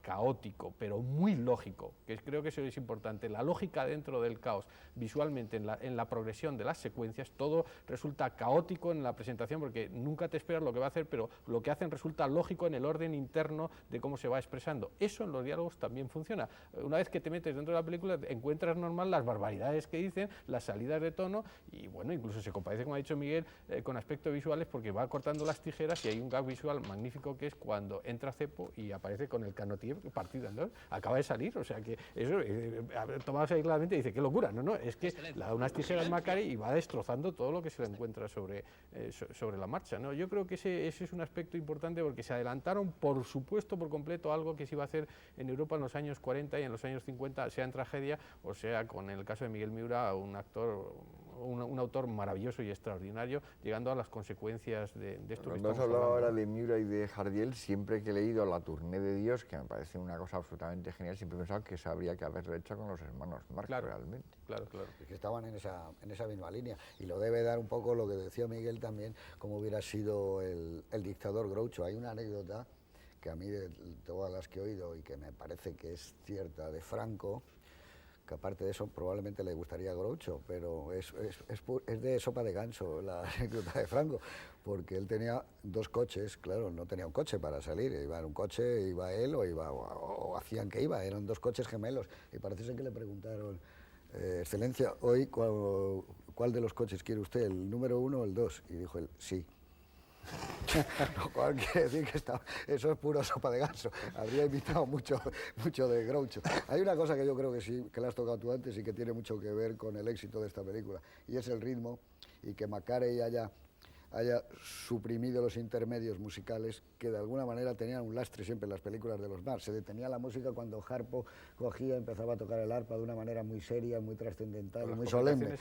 caótico, pero muy lógico, que creo que eso es importante, la lógica dentro del caos, visualmente en la progresión de las secuencias, todo resulta caótico en la presentación porque nunca te esperas lo que va a hacer, pero lo que hacen resulta lógico en el orden interno de cómo se va expresando. Eso en los diálogos también funciona. Una vez que te metes dentro de la película, encuentras normal las barbaridades que dicen, las salidas de tono, y bueno, incluso se compadece, como ha dicho Miguel, con aspectos visuales porque va cortando las tijeras y hay un gag visual magnífico que es cuando entra Cepo y aparece con el canotier partido en dos, acaba de salir, o sea que eso, tomado aisladamente dice, qué locura, no, es que le da unas tijeras Macari y va destrozando todo lo que se le encuentra sobre la marcha, ¿no? Yo creo que ese es un aspecto importante porque se adelantaron, por supuesto, por completo algo que se iba a hacer en Europa en los años 40 y en los años 50, sea en tragedia, o sea, con el caso de Miguel Miura, un autor maravilloso y extraordinario, llegando a las consecuencias de esto que estamos hablando. Ahora de Miura y de Jardiel, siempre que he leído La Tournée de Dios, que me parece una cosa absolutamente genial, siempre he pensado que eso habría que haberlo hecho con los hermanos Marx, claro, realmente. Claro. Es que estaban en esa misma línea, y lo debe dar un poco lo que decía Miguel también, como hubiera sido el dictador Groucho. Hay una anécdota que a mí, de todas las que he oído y que me parece que es cierta, de Franco, que aparte de eso probablemente le gustaría a Groucho, pero es de sopa de ganso la anécdota de Franco, porque él tenía dos coches, claro, no tenía un coche para salir, iba en un coche, iba él o hacían que eran dos coches gemelos, y parece ser que le preguntaron, Excelencia, hoy ¿cuál de los coches quiere usted, el número 1 o el 2? Y dijo él, sí. Lo cual quiere decir que eso es puro sopa de ganso. Habría invitado mucho de Groucho. Hay una cosa que yo creo que sí, que la has tocado tú antes y que tiene mucho que ver con el éxito de esta película, y es el ritmo, y que Macarey haya suprimido los intermedios musicales que de alguna manera tenían un lastre siempre en las películas de los Marx. Se detenía la música cuando Harpo empezaba a tocar el arpa de una manera muy seria, muy trascendental y muy solemne.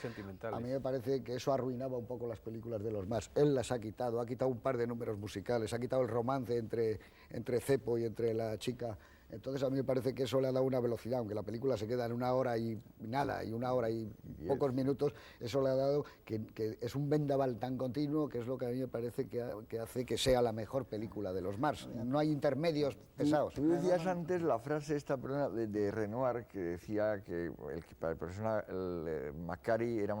A mí me parece que eso arruinaba un poco las películas de los Marx. Él las ha quitado un par de números musicales, ha quitado el romance entre Cepo y entre la chica. Entonces a mí me parece que eso le ha dado una velocidad, aunque la película se queda en 1 hora y nada, y 1 hora y pocos minutos, eso le ha dado que es un vendaval tan continuo, que es lo que a mí me parece que hace que sea la mejor película de los Marx. No hay intermedios pesados. Tú decías antes la frase esta de Renoir, que decía que Macari era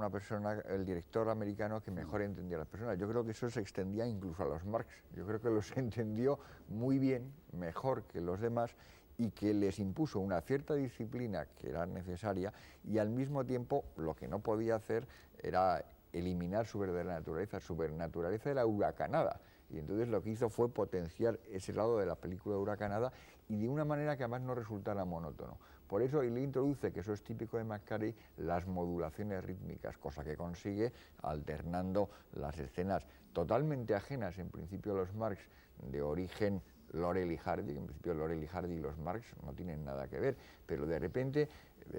el director americano que mejor entendía a las personas. Yo creo que eso se extendía incluso a los Marx. Yo creo que los entendió muy bien, mejor que los demás, y que les impuso una cierta disciplina que era necesaria, y al mismo tiempo lo que no podía hacer era eliminar su verdadera naturaleza. Su naturaleza era huracanada, y entonces lo que hizo fue potenciar ese lado de la película huracanada, y de una manera que además no resultara monótono. Por eso él introduce, que eso es típico de Macari, las modulaciones rítmicas, cosa que consigue alternando las escenas totalmente ajenas en principio a los Marx, de origen Laurel y Hardy, que en principio Laurel y Hardy y los Marx no tienen nada que ver, pero de repente,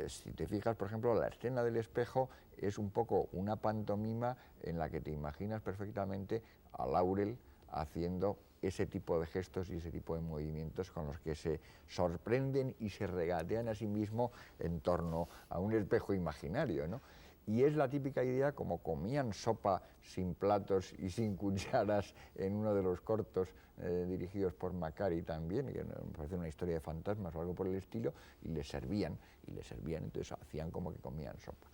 si te fijas, por ejemplo, la escena del espejo es un poco una pantomima en la que te imaginas perfectamente a Laurel haciendo ese tipo de gestos y ese tipo de movimientos con los que se sorprenden y se regatean a sí mismo en torno a un espejo imaginario, ¿no? Y es la típica idea, como comían sopa sin platos y sin cucharas en uno de los cortos dirigidos por Macari también, que me parece una historia de fantasmas o algo por el estilo, y les servían, entonces hacían como que comían sopa.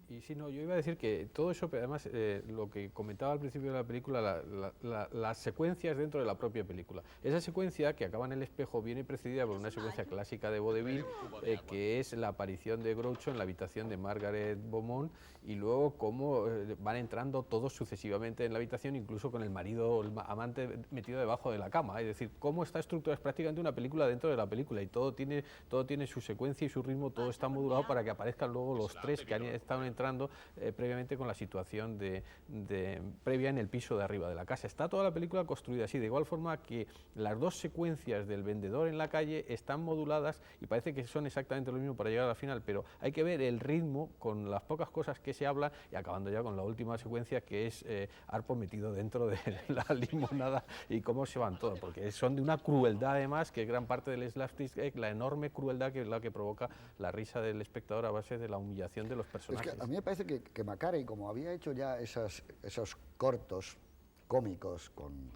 Y sí, no, yo iba a decir que todo eso, pero además lo que comentaba al principio de la película, las secuencias dentro de la propia película. Esa secuencia que acaba en el espejo viene precedida por una secuencia clásica de vaudeville, que es la aparición de Groucho en la habitación de Margaret Beaumont, y luego cómo van entrando todos sucesivamente en la habitación, incluso con el marido, el amante metido debajo de la cama. Es decir, cómo está estructurada, es prácticamente una película dentro de la película, y todo tiene su secuencia y su ritmo, todo está modulado para que aparezcan luego los tres que han estado entrando previamente con la situación previa en el piso de arriba de la casa. Está toda la película construida así, de igual forma que las dos secuencias del vendedor en la calle están moduladas y parece que son exactamente lo mismo para llegar a la final, pero hay que ver el ritmo con las pocas cosas que se hablan, y acabando ya con la última secuencia, que es Harpo metido dentro de la limonada y cómo se van todos, porque son de una crueldad además, que es gran parte del slapstick, la enorme crueldad que es la que provoca la risa del espectador a base de la humillación de los personajes. Es que a mí me parece que Macari, como había hecho ya esos cortos cómicos con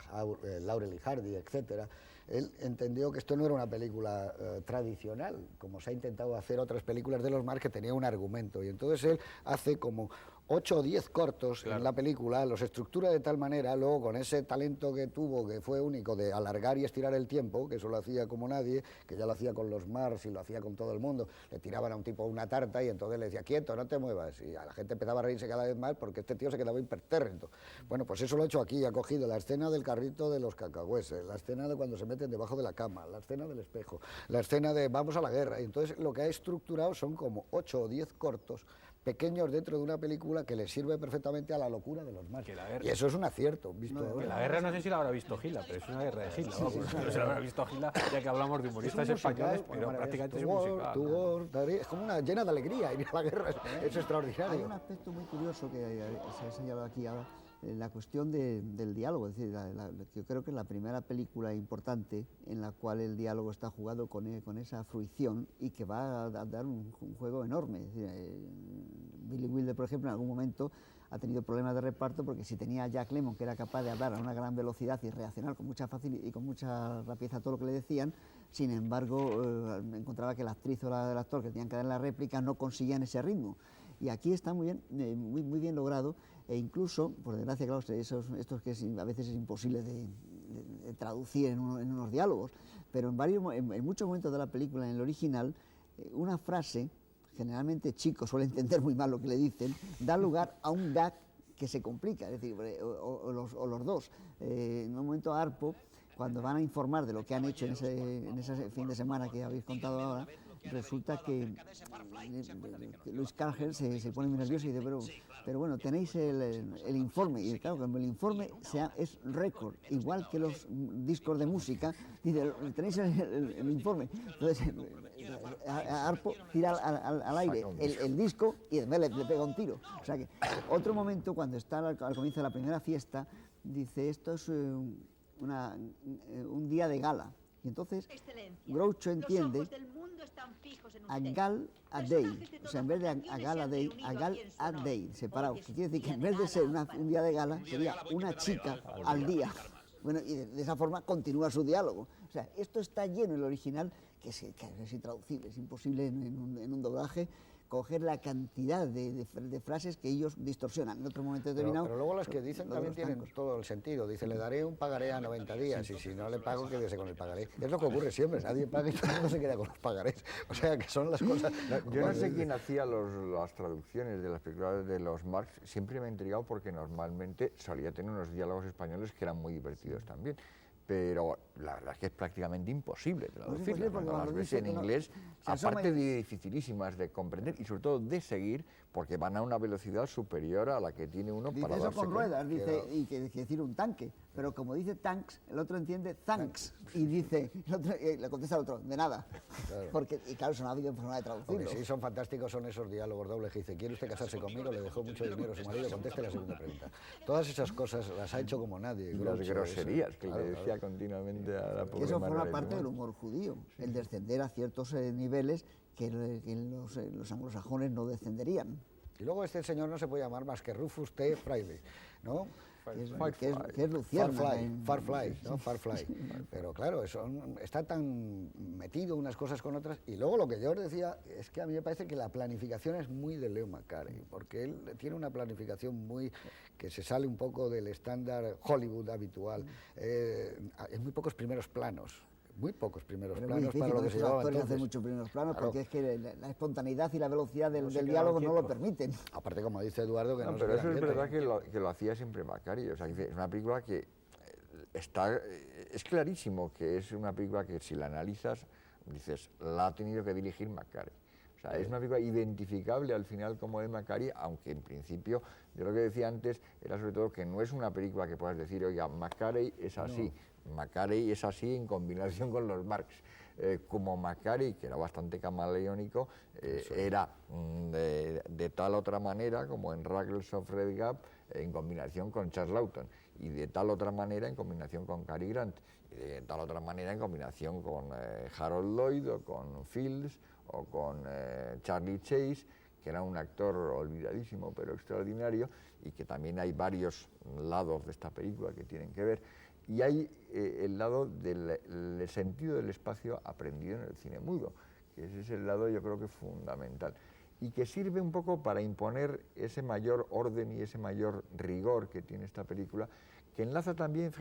Laurel y Hardy, etcétera, él entendió que esto no era una película tradicional, como se ha intentado hacer otras películas de los Marx, que tenía un argumento, y entonces él hace como 8 o 10 cortos en la película, los estructura de tal manera, luego con ese talento que tuvo, que fue único, de alargar y estirar el tiempo, que eso lo hacía como nadie, que ya lo hacía con los Marx y lo hacía con todo el mundo, le tiraban a un tipo una tarta y entonces le decía, quieto, no te muevas, y a la gente empezaba a reírse cada vez más porque este tío se quedaba impertérrito. Bueno, pues eso lo ha hecho aquí, ha cogido la escena del carrito de los cacahueses, la escena de cuando se meten debajo de la cama, la escena del espejo, la escena de vamos a la guerra, y entonces lo que ha estructurado son como 8 o 10 cortos pequeños dentro de una película que le sirve perfectamente a la locura de los más. Y eso es un acierto, visto ahora. La guerra no sé si la habrá visto Gila, pero es una guerra de Gila, vamos. No se la habrá visto Gila, ya que hablamos de humoristas españoles, pero prácticamente es un musical. Es como una llena de alegría ir a la guerra, es extraordinario. Hay un aspecto muy curioso que se ha señalado aquí ahora, la cuestión del diálogo. Es decir, yo creo que es la primera película importante en la cual el diálogo está jugado con esa fruición y que va a dar un juego enorme. Es decir, Billy Wilder, por ejemplo, en algún momento ha tenido problemas de reparto porque si tenía a Jack Lemmon, que era capaz de hablar a una gran velocidad y reaccionar con mucha facilidad y con mucha rapidez a todo lo que le decían, sin embargo, encontraba que la actriz o el actor que tenían que dar la réplica no conseguían ese ritmo. Y aquí está muy bien, muy bien logrado, e incluso, por desgracia, claro, estos que a veces es imposible de traducir en unos diálogos, pero en muchos momentos de la película, en el original, una frase, generalmente chicos suele entender muy mal lo que le dicen, da lugar a un gag que se complica, es decir, o los dos. En un momento Harpo, cuando van a informar de lo que han hecho en ese fin de semana que habéis contado ahora, resulta que Luis Cargel se pone muy nervioso y dice, pero bueno, tenéis el informe, y claro, como el informe es récord, igual que los discos de música, dice, tenéis el informe. Entonces, Harpo tira al aire el disco y después le pega un tiro. O sea que, otro momento, cuando está al comienzo de la primera fiesta, dice, esto es un día de gala. Y entonces Groucho entiende a gal a day, o sea, en vez de a gala day, a gal a day, separado, que quiere decir que en vez de ser un día de gala, sería una chica al día. Bueno, y de esa forma continúa su diálogo. O sea, esto está lleno en el original, que es intraducible, es imposible en un doblaje coger la cantidad de frases que ellos distorsionan en otro momento determinado. Pero luego las que dicen también tienen todo el sentido. Dice, le daré un pagaré a 90 días y si no le pago, quédese con el pagaré. Es lo que ocurre siempre, nadie paga y todo el mundo se queda con los pagarés. O sea, que son las cosas... Yo no sé quién hacía las traducciones de las películas de los Marx, siempre me ha intrigado porque normalmente solía tener unos diálogos españoles que eran muy divertidos también. Pero la verdad es que es prácticamente imposible traducirlas. Cuando las ves en inglés, aparte de dificilísimas de comprender y sobre todo de seguir, porque van a una velocidad superior a la que tiene uno dice para eso darse con cuenta. ruedas, dice, y que decir un tanque, pero como dice tanks, el otro entiende thanks, y dice, le contesta al otro, de nada, claro. Porque, y claro, eso no ha habido forma de traducirlo. Lo que sí son fantásticos son esos diálogos dobles que dice, ¿quiere usted casarse conmigo? Le dejó mucho dinero a su marido, conteste la segunda pregunta. Todas esas cosas las ha hecho como nadie. Y las groserías que le decía continuamente a la pobre Eso forma Margaret parte del Dumont. humor judío, el descender a ciertos niveles que los anglosajones no descenderían. Y luego este señor no se puede llamar más que Rufus T. Freile, ¿no? Que es Luciérnaga. Farfly, ¿no? Farfly. Pero claro, está tan metido unas cosas con otras. Y luego lo que yo os decía es que a mí me parece que la planificación es muy de Leo McCarey, porque él tiene una planificación que se sale un poco del estándar Hollywood habitual. En muy pocos primeros planos. Muy pocos primeros planos para lo que se llevaba entonces. Hacer muchos primeros planos, claro. Porque es que la espontaneidad y la velocidad del diálogo no lo permiten. Aparte, como dice Eduardo, que no pero eso es verdad que lo hacía siempre Macari. O sea, es una película que es clarísimo que es una película que si la analizas, dices, la ha tenido que dirigir Macari. O sea, es una película identificable al final como de Macari, aunque en principio, yo lo que decía antes era sobre todo que no es una película que puedas decir, oiga, Macari es así. No. Macari es así en combinación con los Marx. Como Macari, que era bastante camaleónico, era de tal otra manera como en Ruggles of Red Gap, en combinación con Charles Lawton, y de tal otra manera en combinación con Cary Grant, y de tal otra manera en combinación con Harold Lloyd o con Fields o con Charlie Chase, que era un actor olvidadísimo pero extraordinario, y que también hay varios lados de esta película que tienen que ver. Y hay el lado del sentido del espacio aprendido en el cine mudo, que ese es el lado yo creo que fundamental, y que sirve un poco para imponer ese mayor orden y ese mayor rigor que tiene esta película, que enlaza también